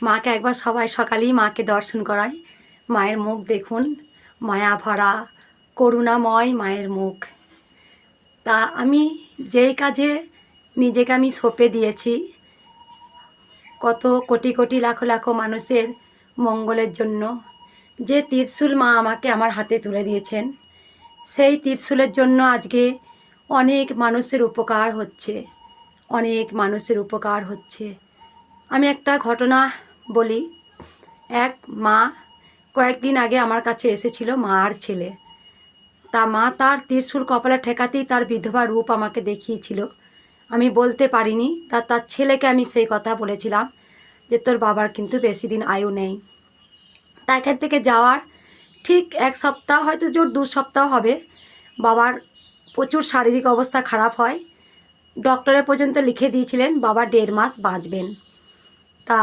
মাকে একবার সবাই সকালেই মাকে দর্শন করায়। মায়ের মুখ দেখুন, মায়া ভরা করুণাময় মায়ের মুখ। তা আমি যেই কাজে নিজেকে আমি সঁপে দিয়েছি, কত কোটি কোটি লাখো লাখো মানুষের মঙ্গলের জন্য, যে ত্রিশূল মা আমাকে আমার হাতে তুলে দিয়েছেন, সেই ত্রিশূলের জন্য আজকে অনেক মানুষের উপকার হচ্ছে, অনেক মানুষের উপকার হচ্ছে। আমি একটা ঘটনা বলি। এক মা কয়েকদিন আগে আমার কাছে এসেছিল, মা আর ছেলে। তা মা তার ত্রিশূল কপালে ঠেকাতেই তার বিধবা রূপ আমাকে দেখিয়েছিল। আমি বলতে পারিনি। তার ছেলেকে আমি সেই কথা বলেছিলাম যে তোর বাবার কিন্তু বেশি দিন আয়ু নেই। তা এখান থেকে যাওয়ার ঠিক এক সপ্তাহ, হয়তো জোর 2 সপ্তাহ হবে, বাবার প্রচুর শারীরিক অবস্থা খারাপ হয়। ডক্টরে পর্যন্ত লিখে দিয়েছিলেন বাবা 1.5 মাস বাঁচবেন।